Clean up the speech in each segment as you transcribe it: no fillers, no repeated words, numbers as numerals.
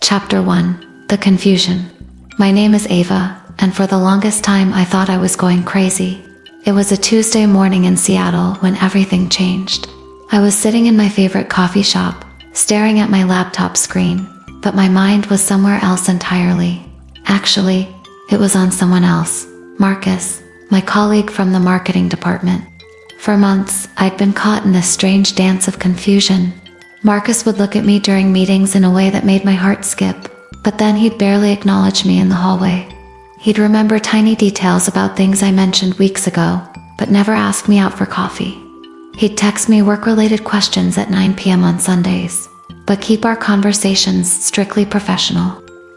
Chapter 1. The Confusion. My name is Ava, and for the longest time I thought I was going crazy. It was a Tuesday morning in Seattle when everything changed. I was sitting in my favorite coffee shop, staring at my laptop screen, but my mind was somewhere else entirely. Actually, it was on someone else, Marcus, my colleague from the marketing department. For months, I'd been caught in this strange dance of confusion. Marcus would look at me during meetings in a way that made my heart skip, but then he'd barely acknowledge me in the hallway. He'd remember tiny details about things I mentioned weeks ago, but never ask me out for coffee. He'd text me work-related questions at 9 p.m. on Sundays, but keep our conversations strictly professional.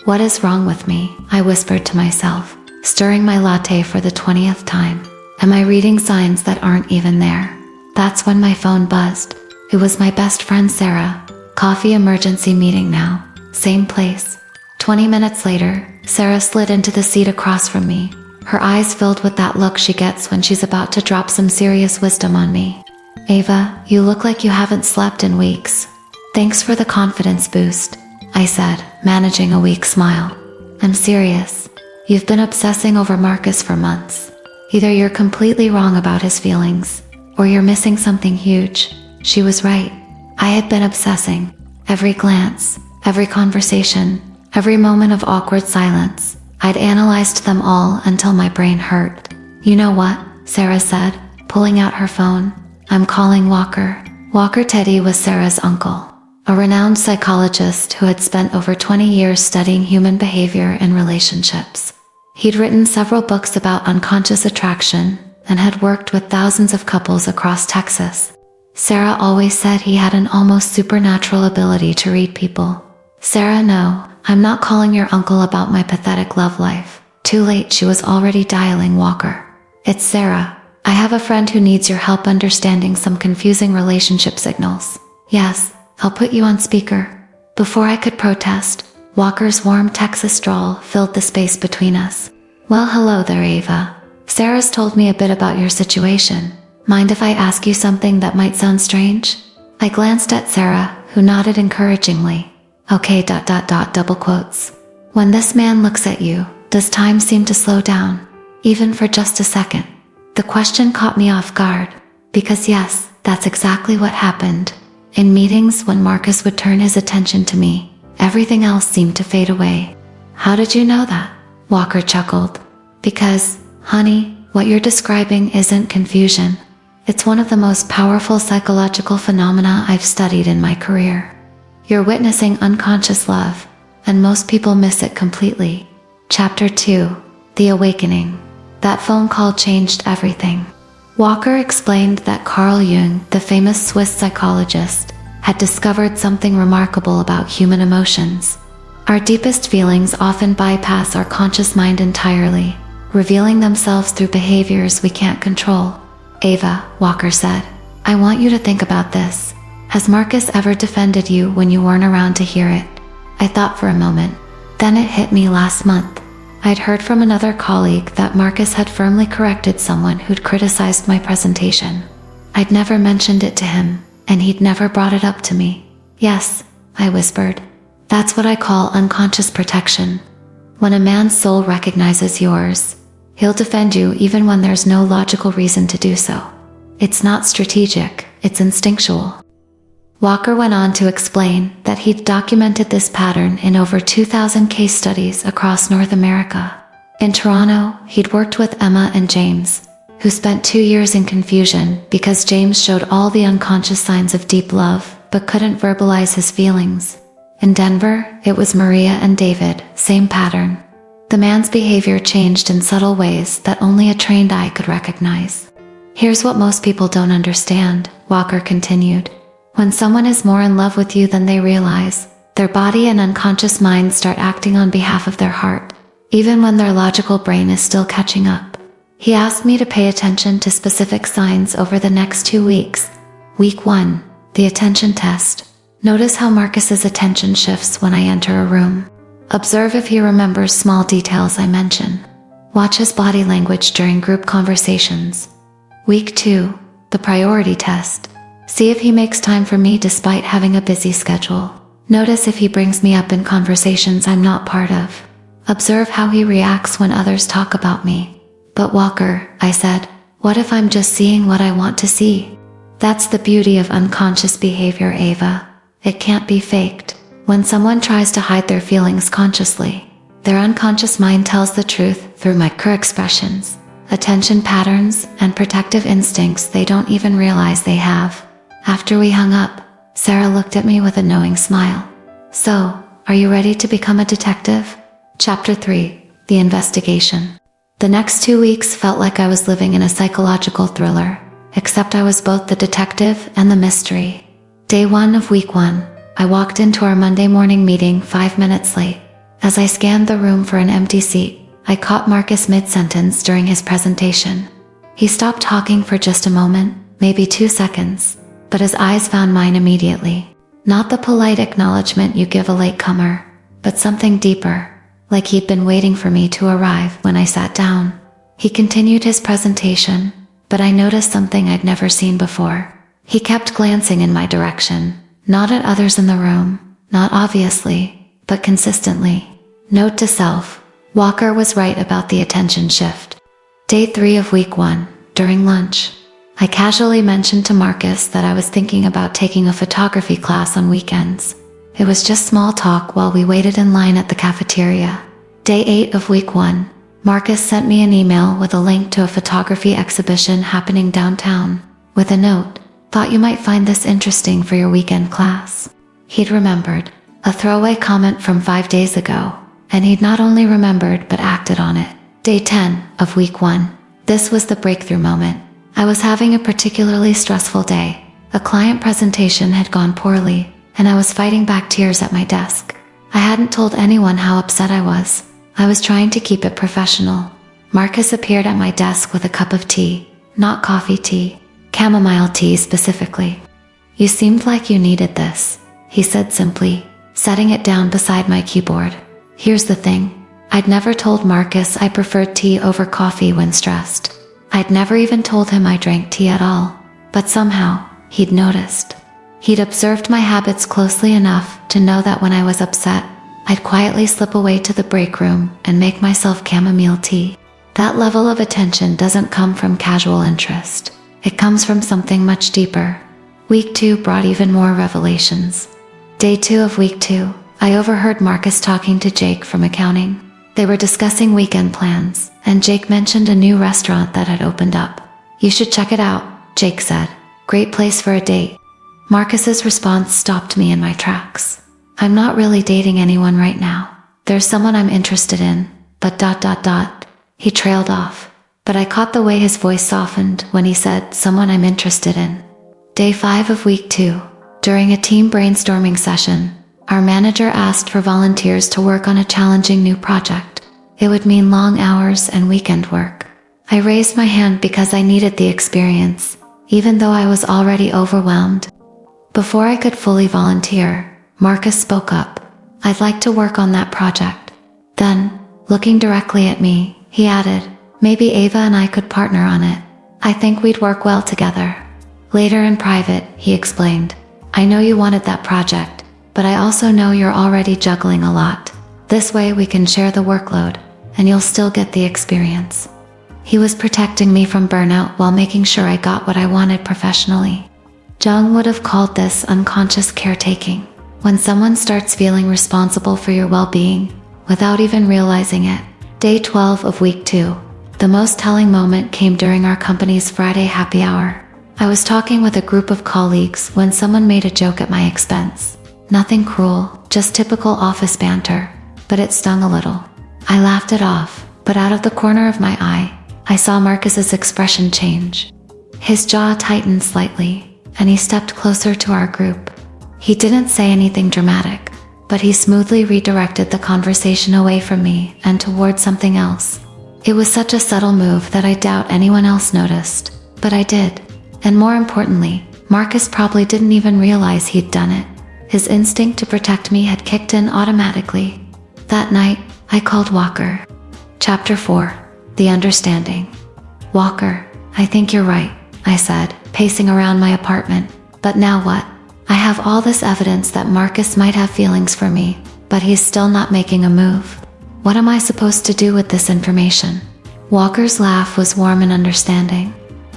What is wrong with me? I whispered to myself, stirring my latte for the 20th time. Am I reading signs that aren't even there? That's when my phone buzzed. It was my best friend Sarah. Coffee emergency meeting now. Same place. 20 minutes later, Sarah slid into the seat across from me, her eyes filled with that look she gets when she's about to drop some serious wisdom on me. Ava, you look like you haven't slept in weeks. Thanks for the confidence boost, I said, managing a weak smile. I'm serious. You've been obsessing over Marcus for months. Either you're completely wrong about his feelings, or you're missing something huge. She was right. I had been obsessing. Every glance, every conversation, every moment of awkward silence. I'd analyzed them all until my brain hurt. You know what? Sarah said, pulling out her phone. I'm calling Walker. Walker Teddy was Sarah's uncle, a renowned psychologist who had spent over 20 years studying human behavior and relationships. He'd written several books about unconscious attraction and had worked with thousands of couples across Texas. Sarah always said he had an almost supernatural ability to read people. Sarah, no, I'm not calling your uncle about my pathetic love life. Too late, she was already dialing Walker. It's Sarah. I have a friend who needs your help understanding some confusing relationship signals. Yes, I'll put you on speaker. Before I could protest, Walker's warm Texas drawl filled the space between us. Well, hello there, Ava. Sarah's told me a bit about your situation. Mind if I ask you something that might sound strange? I glanced at Sarah, who nodded encouragingly. Okay, double quotes. When this man looks at you, does time seem to slow down? Even for just a second? The question caught me off guard, because yes, that's exactly what happened. In meetings, when Marcus would turn his attention to me, everything else seemed to fade away. How did you know that? Walker chuckled. Because, honey, what you're describing isn't confusion. It's one of the most powerful psychological phenomena I've studied in my career. You're witnessing unconscious love, and most people miss it completely. Chapter 2. The Awakening. That phone call changed everything. Walker explained that Carl Jung, the famous Swiss psychologist, had discovered something remarkable about human emotions. Our deepest feelings often bypass our conscious mind entirely, revealing themselves through behaviors we can't control. Ava, Walker said, I want you to think about this. Has Marcus ever defended you when you weren't around to hear it? I thought for a moment. Then it hit me last month. I'd heard from another colleague that Marcus had firmly corrected someone who'd criticized my presentation. I'd never mentioned it to him, and he'd never brought it up to me. Yes, I whispered. That's what I call unconscious protection. When a man's soul recognizes yours, he'll defend you even when there's no logical reason to do so. It's not strategic, it's instinctual. Walker went on to explain that he'd documented this pattern in over 2,000 case studies across North America. In Toronto, he'd worked with Emma and James, who spent 2 years in confusion because James showed all the unconscious signs of deep love but couldn't verbalize his feelings. In Denver, it was Maria and David, same pattern. The man's behavior changed in subtle ways that only a trained eye could recognize. Here's what most people don't understand, Walker continued. When someone is more in love with you than they realize, their body and unconscious mind start acting on behalf of their heart, even when their logical brain is still catching up. He asked me to pay attention to specific signs over the next 2 weeks. Week 1, the attention test. Notice how Marcus's attention shifts when I enter a room. Observe if he remembers small details I mention. Watch his body language during group conversations. Week 2, the priority test. See if he makes time for me despite having a busy schedule. Notice if he brings me up in conversations I'm not part of. Observe how he reacts when others talk about me. But Walker, I said, what if I'm just seeing what I want to see? That's the beauty of unconscious behavior, Ava. It can't be faked. When someone tries to hide their feelings consciously, their unconscious mind tells the truth through micro-expressions, attention patterns, and protective instincts they don't even realize they have. After we hung up, Sarah looked at me with a knowing smile. So, are you ready to become a detective? Chapter 3, The Investigation. The next 2 weeks felt like I was living in a psychological thriller, except I was both the detective and the mystery. Day 1 of week 1, I walked into our Monday morning meeting 5 minutes late. As I scanned the room for an empty seat, I caught Marcus mid-sentence during his presentation. He stopped talking for just a moment, maybe 2 seconds, but his eyes found mine immediately. Not the polite acknowledgement you give a latecomer, but something deeper, like he'd been waiting for me to arrive when I sat down. He continued his presentation, but I noticed something I'd never seen before. He kept glancing in my direction, not at others in the room, not obviously, but consistently. Note to self, Walker was right about the attention shift. Day 3 of week 1, during lunch, I casually mentioned to Marcus that I was thinking about taking a photography class on weekends. It was just small talk while we waited in line at the cafeteria. Day 8 of week 1, Marcus sent me an email with a link to a photography exhibition happening downtown, with a note, "Thought you might find this interesting for your weekend class." He'd remembered, a throwaway comment from 5 days ago, and he'd not only remembered but acted on it. Day 10 of week 1, this was the breakthrough moment. I was having a particularly stressful day. A client presentation had gone poorly, and I was fighting back tears at my desk. I hadn't told anyone how upset I was. I was trying to keep it professional. Marcus appeared at my desk with a cup of tea, not coffee tea, chamomile tea specifically. "You seemed like you needed this," he said simply, setting it down beside my keyboard. Here's the thing. I'd never told Marcus I preferred tea over coffee when stressed. I'd never even told him I drank tea at all. But somehow, he'd noticed. He'd observed my habits closely enough to know that when I was upset, I'd quietly slip away to the break room and make myself chamomile tea. That level of attention doesn't come from casual interest. It comes from something much deeper. Week 2 brought even more revelations. Day 2 of week 2, I overheard Marcus talking to Jake from accounting. They were discussing weekend plans, and Jake mentioned a new restaurant that had opened up. "You should check it out," Jake said. "Great place for a date." Marcus's response stopped me in my tracks. "I'm not really dating anyone right now. There's someone I'm interested in, but ... He trailed off, but I caught the way his voice softened when he said, "Someone I'm interested in." Day 5 of week 2, during a team brainstorming session, our manager asked for volunteers to work on a challenging new project. It would mean long hours and weekend work. I raised my hand because I needed the experience, even though I was already overwhelmed. Before I could fully volunteer, Marcus spoke up. "I'd like to work on that project." Then, looking directly at me, he added, "Maybe Ava and I could partner on it. I think we'd work well together." Later in private, he explained, "I know you wanted that project, but I also know you're already juggling a lot. This way we can share the workload, and you'll still get the experience." He was protecting me from burnout while making sure I got what I wanted professionally. Jung would have called this unconscious caretaking, when someone starts feeling responsible for your well-being, without even realizing it. Day 12 of week 2. The most telling moment came during our company's Friday happy hour. I was talking with a group of colleagues when someone made a joke at my expense. Nothing cruel, just typical office banter, but it stung a little. I laughed it off, but out of the corner of my eye, I saw Marcus's expression change. His jaw tightened slightly, and he stepped closer to our group. He didn't say anything dramatic, but he smoothly redirected the conversation away from me and toward something else. It was such a subtle move that I doubt anyone else noticed, but I did. And more importantly, Marcus probably didn't even realize he'd done it. His instinct to protect me had kicked in automatically. That night, I called Walker. Chapter 4, The Understanding. "Walker, I think you're right," I said, pacing around my apartment. "But now what?" I have all this evidence that Marcus might have feelings for me, but he's still not making a move. What am I supposed to do with this information? Walker's laugh was warm and understanding.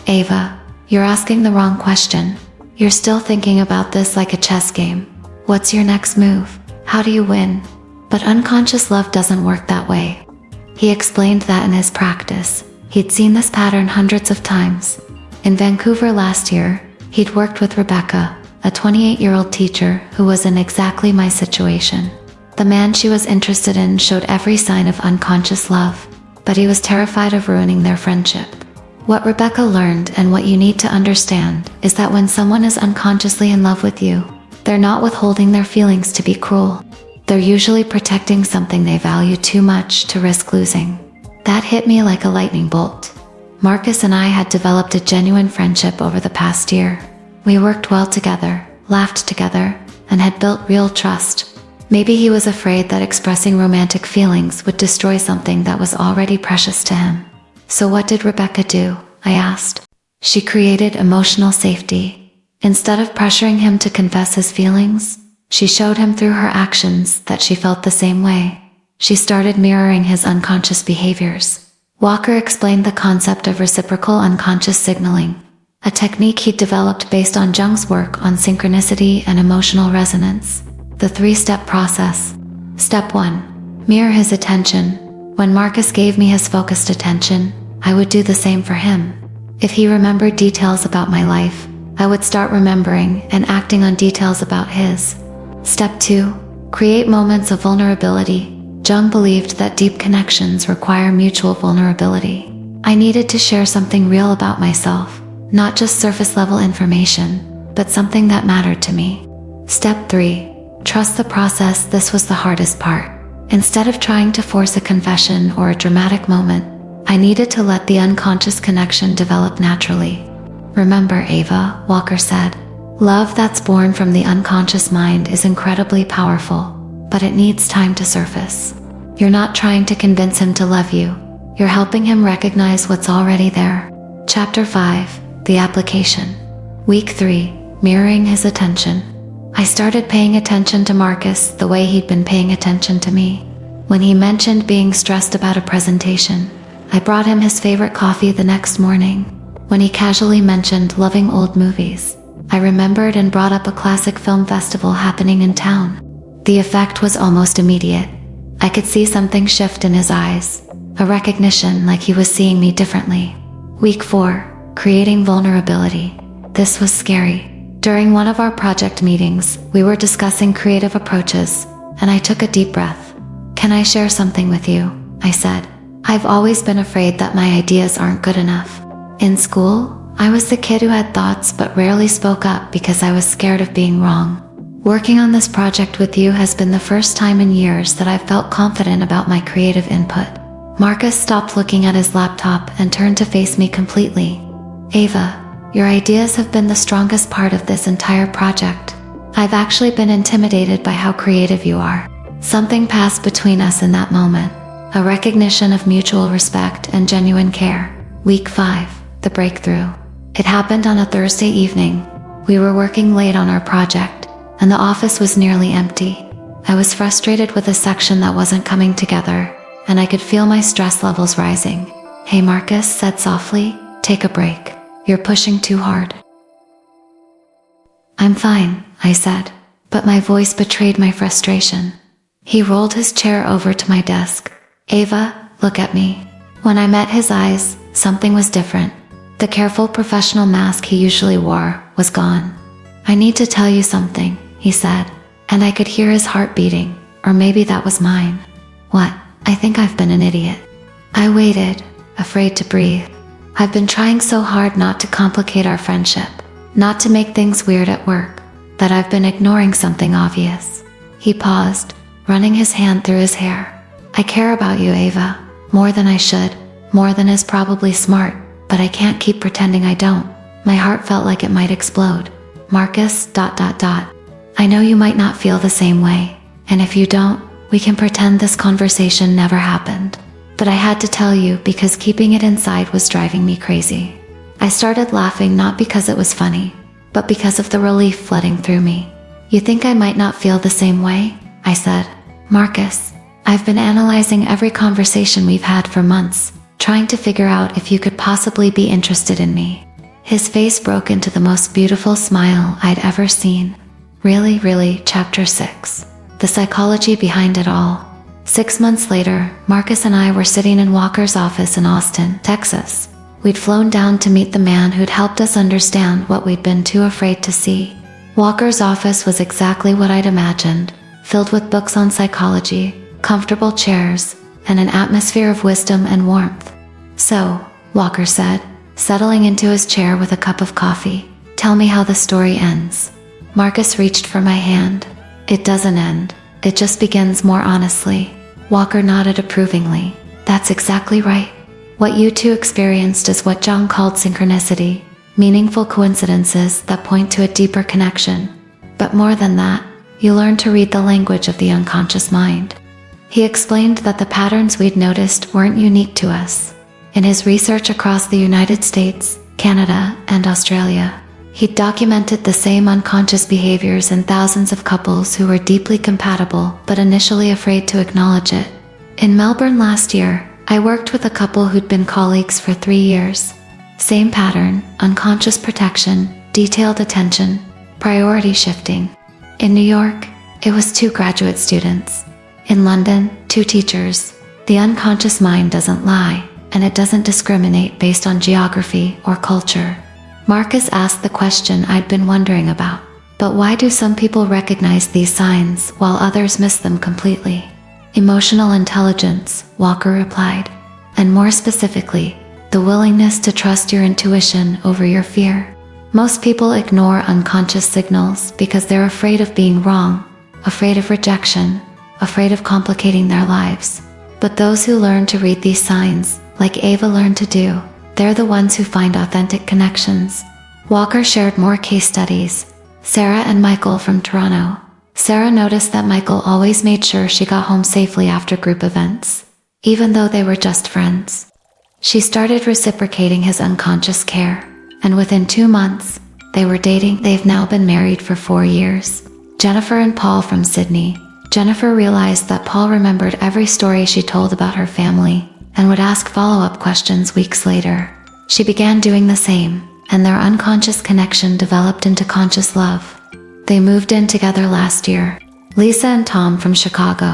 Ava, you're asking the wrong question. You're still thinking about this like a chess game. What's your next move? How do you win? But unconscious love doesn't work that way. He explained that in his practice. He'd seen this pattern hundreds of times. In Vancouver last year, he'd worked with Rebecca, a 28-year-old teacher who was in exactly my situation. The man she was interested in showed every sign of unconscious love, but he was terrified of ruining their friendship. What Rebecca learned and what you need to understand is that when someone is unconsciously in love with you, they're not withholding their feelings to be cruel. They're usually protecting something they value too much to risk losing. That hit me like a lightning bolt. Marcus and I had developed a genuine friendship over the past year. We worked well together, laughed together, and had built real trust. Maybe he was afraid that expressing romantic feelings would destroy something that was already precious to him. So what did Rebecca do? I asked. She created emotional safety. Instead of pressuring him to confess his feelings, she showed him through her actions that she felt the same way. She started mirroring his unconscious behaviors. Walker explained the concept of reciprocal unconscious signaling, a technique he developed based on Jung's work on synchronicity and emotional resonance. The 3-step process. Step 1. Mirror his attention. When Marcus gave me his focused attention, I would do the same for him. If he remembered details about my life, I would start remembering and acting on details about his. Step 2. Create moments of vulnerability. Jung believed that deep connections require mutual vulnerability. I needed to share something real about myself, not just surface-level information, but something that mattered to me. Step 3. Trust the process. This was the hardest part. Instead of trying to force a confession or a dramatic moment, I needed to let the unconscious connection develop naturally. Remember, Ava, Walker said, love that's born from the unconscious mind is incredibly powerful, but it needs time to surface. You're not trying to convince him to love you. You're helping him recognize what's already there. Chapter 5. The application. Week 3. Mirroring his attention. I started paying attention to Marcus the way he'd been paying attention to me. When he mentioned being stressed about a presentation, I brought him his favorite coffee the next morning. When he casually mentioned loving old movies, I remembered and brought up a classic film festival happening in town. The effect was almost immediate. I could see something shift in his eyes, a recognition like he was seeing me differently. Week 4. Creating vulnerability. This was scary. During one of our project meetings, we were discussing creative approaches, and I took a deep breath. Can I share something with you? I said. I've always been afraid that my ideas aren't good enough. In school, I was the kid who had thoughts but rarely spoke up because I was scared of being wrong. Working on this project with you has been the first time in years that I've felt confident about my creative input. Marcus stopped looking at his laptop and turned to face me completely. Ava, your ideas have been the strongest part of this entire project. I've actually been intimidated by how creative you are. Something passed between us in that moment, a recognition of mutual respect and genuine care. Week 5. The breakthrough. It happened on a Thursday evening. We were working late on our project, and the office was nearly empty. I was frustrated with a section that wasn't coming together, and I could feel my stress levels rising. Hey, Marcus said softly, take a break. You're pushing too hard. I'm fine, I said, but my voice betrayed my frustration. He rolled his chair over to my desk. Ava, look at me. When I met his eyes, something was different. The careful professional mask he usually wore was gone. I need to tell you something, he said, and I could hear his heart beating, or maybe that was mine. What? I think I've been an idiot. I waited, afraid to breathe. I've been trying so hard not to complicate our friendship, not to make things weird at work, that I've been ignoring something obvious. He paused, running his hand through his hair. I care about you, Ava, more than I should, more than is probably smart, but I can't keep pretending I don't. My heart felt like it might explode. Marcus, ... I know you might not feel the same way, and if you don't, we can pretend this conversation never happened. But I had to tell you because keeping it inside was driving me crazy. I started laughing not because it was funny, but because of the relief flooding through me. You think I might not feel the same way? I said. Marcus, I've been analyzing every conversation we've had for months, trying to figure out if you could possibly be interested in me. His face broke into the most beautiful smile I'd ever seen. Really, Chapter 6. The psychology behind it all. 6 months later, Marcus and I were sitting in Walker's office in Austin, Texas. We'd flown down to meet the man who'd helped us understand what we'd been too afraid to see. Walker's office was exactly what I'd imagined, filled with books on psychology, comfortable chairs, and an atmosphere of wisdom and warmth. So, Walker said, settling into his chair with a cup of coffee, tell me how the story ends. Marcus reached for my hand. It doesn't end. It just begins more honestly. Walker nodded approvingly. That's exactly right. What you two experienced is what Jung called synchronicity, meaningful coincidences that point to a deeper connection. But more than that, you learn to read the language of the unconscious mind. He explained that the patterns we'd noticed weren't unique to us. In his research across the United States, Canada, and Australia, he'd documented the same unconscious behaviors in thousands of couples who were deeply compatible but initially afraid to acknowledge it. In Melbourne last year, I worked with a couple who'd been colleagues for 3 years. Same pattern, unconscious protection, detailed attention, priority shifting. In New York, it was 2 graduate students. In London, 2 teachers. The unconscious mind doesn't lie, and it doesn't discriminate based on geography or culture. Marcus asked the question I'd been wondering about. But why do some people recognize these signs while others miss them completely? Emotional intelligence, Walker replied. And more specifically, the willingness to trust your intuition over your fear. Most people ignore unconscious signals because they're afraid of being wrong, afraid of rejection, afraid of complicating their lives. But those who learn to read these signs, like Ava learned to do, they're the ones who find authentic connections. Walker shared more case studies. Sarah and Michael from Toronto. Sarah noticed that Michael always made sure she got home safely after group events, even though they were just friends. She started reciprocating his unconscious care, and within 2 months, they were dating. They've now been married for 4 years. Jennifer and Paul from Sydney. Jennifer realized that Paul remembered every story she told about her family, and would ask follow-up questions weeks later. She began doing the same, and their unconscious connection developed into conscious love. They moved in together last year. Lisa and Tom from Chicago.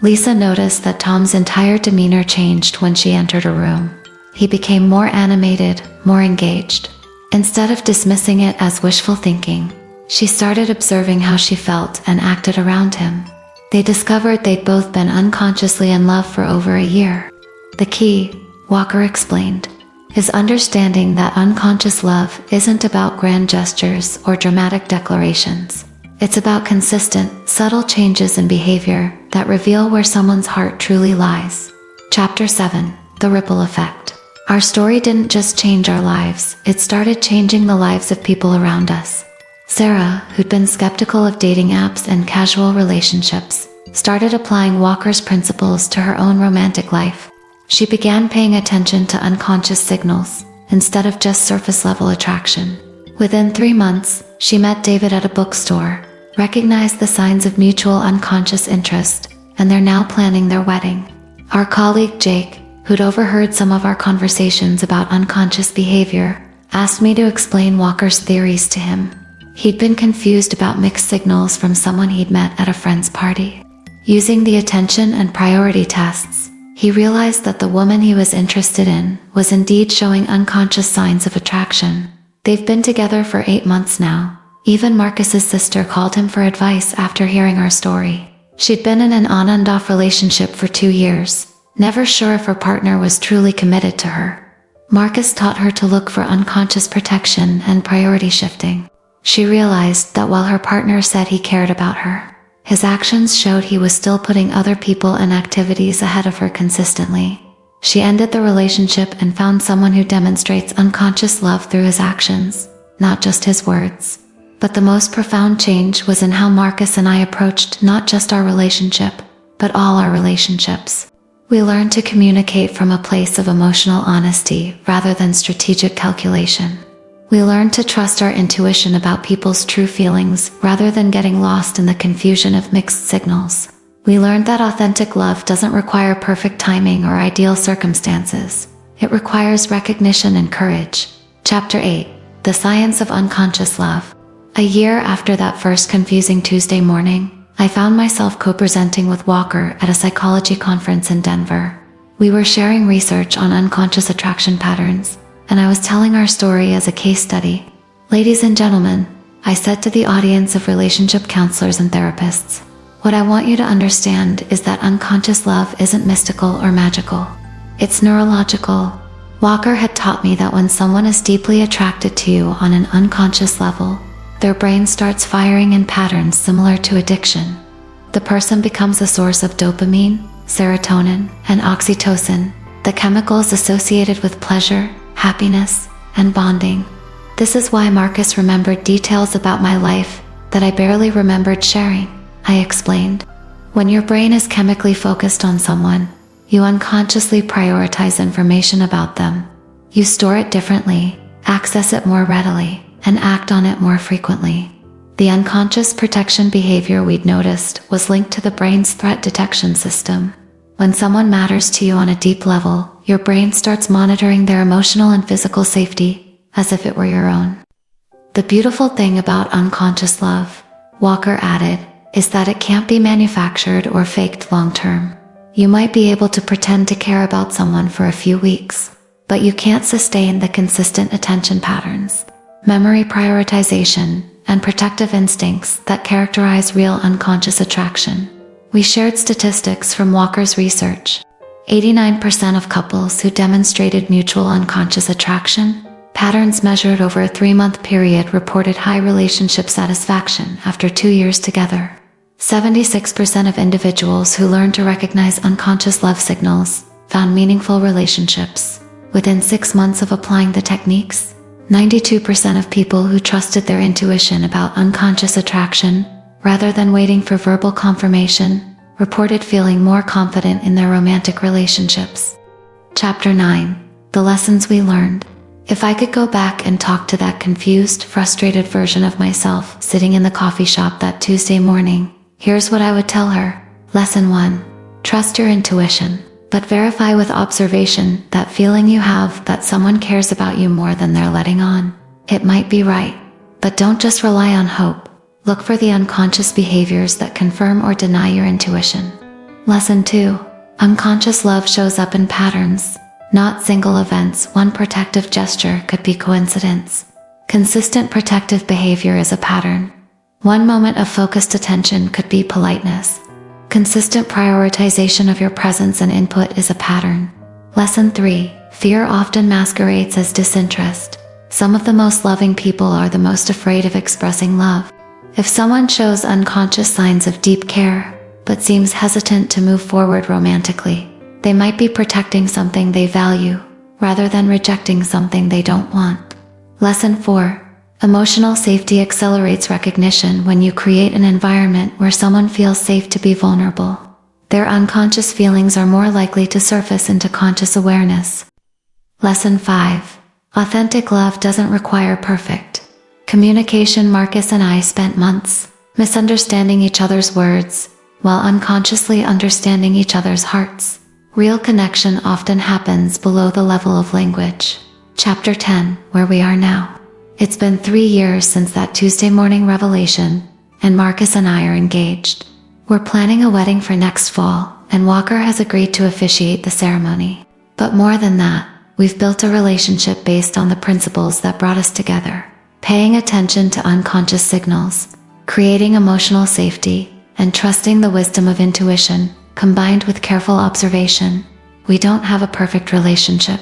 Lisa noticed that Tom's entire demeanor changed when she entered a room. He became more animated, more engaged. Instead of dismissing it as wishful thinking, she started observing how she felt and acted around him. They discovered they'd both been unconsciously in love for over a year. The key, Walker explained, is understanding that unconscious love isn't about grand gestures or dramatic declarations. It's about consistent, subtle changes in behavior that reveal where someone's heart truly lies. Chapter 7. The Ripple Effect. Our story didn't just change our lives, it started changing the lives of people around us. Sarah, who'd been skeptical of dating apps and casual relationships, started applying Walker's principles to her own romantic life. She began paying attention to unconscious signals, instead of just surface-level attraction. Within 3 months, she met David at a bookstore, recognized the signs of mutual unconscious interest, and they're now planning their wedding. Our colleague Jake, who'd overheard some of our conversations about unconscious behavior, asked me to explain Walker's theories to him. He'd been confused about mixed signals from someone he'd met at a friend's party. Using the attention and priority tests, he realized that the woman he was interested in was indeed showing unconscious signs of attraction. They've been together for 8 months now. Even Marcus's sister called him for advice after hearing our story. She'd been in an on-and-off relationship for 2 years, never sure if her partner was truly committed to her. Marcus taught her to look for unconscious protection and priority shifting. She realized that while her partner said he cared about her, his actions showed he was still putting other people and activities ahead of her consistently. She ended the relationship and found someone who demonstrates unconscious love through his actions, not just his words. But the most profound change was in how Marcus and I approached not just our relationship, but all our relationships. We learned to communicate from a place of emotional honesty rather than strategic calculation. We learn to trust our intuition about people's true feelings rather than getting lost in the confusion of mixed signals. We learned that authentic love doesn't require perfect timing or ideal circumstances. It requires recognition and courage. Chapter 8. The Science of Unconscious Love. A year after that first confusing Tuesday morning, I found myself co-presenting with Walker at a psychology conference in Denver. We were sharing research on unconscious attraction patterns, and I was telling our story as a case study. Ladies and gentlemen, I said to the audience of relationship counselors and therapists, what I want you to understand is that unconscious love isn't mystical or magical. It's neurological. Walker had taught me that when someone is deeply attracted to you on an unconscious level, their brain starts firing in patterns similar to addiction. The person becomes a source of dopamine, serotonin, and oxytocin, the chemicals associated with pleasure, happiness, and bonding. This is why Marcus remembered details about my life that I barely remembered sharing, I explained. When your brain is chemically focused on someone, you unconsciously prioritize information about them. You store it differently, access it more readily, and act on it more frequently. The unconscious protection behavior we'd noticed was linked to the brain's threat detection system. When someone matters to you on a deep level, your brain starts monitoring their emotional and physical safety, as if it were your own. The beautiful thing about unconscious love, Walker added, is that it can't be manufactured or faked long-term. You might be able to pretend to care about someone for a few weeks, but you can't sustain the consistent attention patterns, memory prioritization, and protective instincts that characterize real unconscious attraction. We shared statistics from Walker's research. 89% of couples who demonstrated mutual unconscious attraction, patterns measured over a 3-month period, reported high relationship satisfaction after 2 years together. 76% of individuals who learned to recognize unconscious love signals found meaningful relationships. Within 6 months of applying the techniques, 92% of people who trusted their intuition about unconscious attraction, rather than waiting for verbal confirmation, reported feeling more confident in their romantic relationships. Chapter 9. The Lessons We Learned. If I could go back and talk to that confused, frustrated version of myself sitting in the coffee shop that Tuesday morning, here's what I would tell her. Lesson 1. Trust your intuition, but verify with observation that feeling you have that someone cares about you more than they're letting on. It might be right, but don't just rely on hope. Look for the unconscious behaviors that confirm or deny your intuition. Lesson 2. Unconscious love shows up in patterns, not single events. One protective gesture could be coincidence. Consistent protective behavior is a pattern. One moment of focused attention could be politeness. Consistent prioritization of your presence and input is a pattern. Lesson 3. Fear often masquerades as disinterest. Some of the most loving people are the most afraid of expressing love. If someone shows unconscious signs of deep care, but seems hesitant to move forward romantically, they might be protecting something they value, rather than rejecting something they don't want. Lesson 4. Emotional safety accelerates recognition when you create an environment where someone feels safe to be vulnerable. Their unconscious feelings are more likely to surface into conscious awareness. Lesson 5. Authentic love doesn't require perfect communication. Marcus and I spent months misunderstanding each other's words, while unconsciously understanding each other's hearts. Real connection often happens below the level of language. Chapter 10. Where we are now. It's been 3 years since that Tuesday morning revelation, and Marcus and I are engaged. We're planning a wedding for next fall, and Walker has agreed to officiate the ceremony. But more than that, we've built a relationship based on the principles that brought us together. Paying attention to unconscious signals, creating emotional safety, and trusting the wisdom of intuition, combined with careful observation. We don't have a perfect relationship.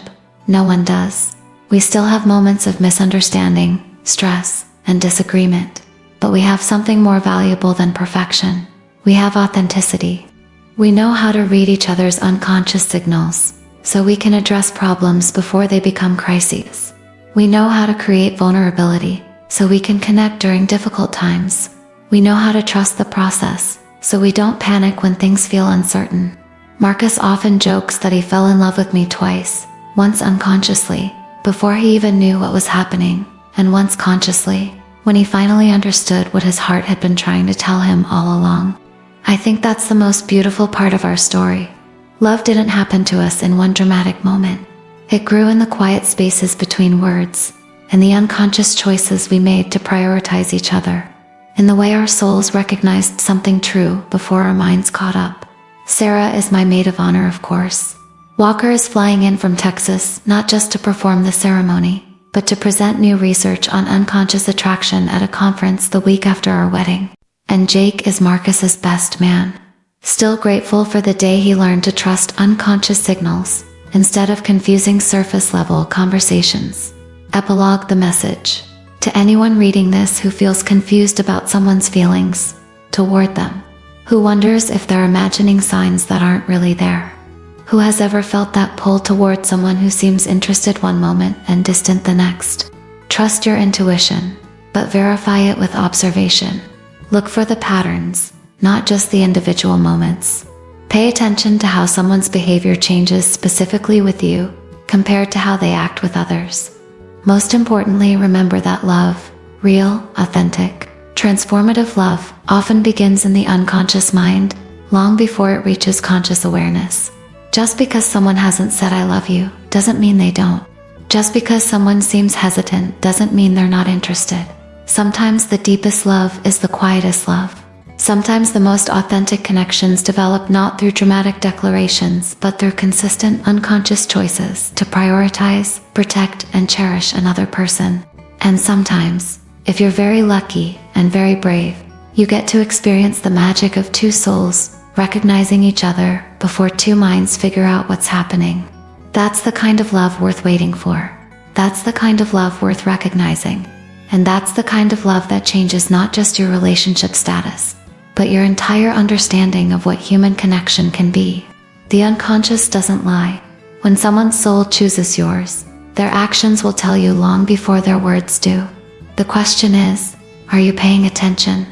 No one does. We still have moments of misunderstanding, stress, and disagreement. But we have something more valuable than perfection. We have authenticity. We know how to read each other's unconscious signals, so we can address problems before they become crises. We know how to create vulnerability, so we can connect during difficult times. We know how to trust the process, so we don't panic when things feel uncertain. Marcus often jokes that he fell in love with me twice, once unconsciously, before he even knew what was happening, and once consciously, when he finally understood what his heart had been trying to tell him all along. I think that's the most beautiful part of our story. Love didn't happen to us in one dramatic moment. It grew in the quiet spaces between words, in the unconscious choices we made to prioritize each other, in the way our souls recognized something true before our minds caught up. Sarah is my maid of honor, of course. Walker is flying in from Texas, not just to perform the ceremony, but to present new research on unconscious attraction at a conference the week after our wedding. And Jake is Marcus's best man. Still grateful for the day he learned to trust unconscious signals instead of confusing surface-level conversations. Epilogue the message. To anyone reading this who feels confused about someone's feelings toward them, who wonders if they're imagining signs that aren't really there, who has ever felt that pull toward someone who seems interested one moment and distant the next, trust your intuition, but verify it with observation. Look for the patterns, not just the individual moments. Pay attention to how someone's behavior changes specifically with you, compared to how they act with others. Most importantly, remember that love, real, authentic, transformative love, often begins in the unconscious mind, long before it reaches conscious awareness. Just because someone hasn't said I love you, doesn't mean they don't. Just because someone seems hesitant, doesn't mean they're not interested. Sometimes the deepest love is the quietest love. Sometimes the most authentic connections develop not through dramatic declarations, but through consistent unconscious choices to prioritize, protect, and cherish another person. And sometimes, if you're very lucky and very brave, you get to experience the magic of two souls recognizing each other before two minds figure out what's happening. That's the kind of love worth waiting for. That's the kind of love worth recognizing. And that's the kind of love that changes not just your relationship status, but your entire understanding of what human connection can be. The unconscious doesn't lie. When someone's soul chooses yours, their actions will tell you long before their words do. The question is, are you paying attention?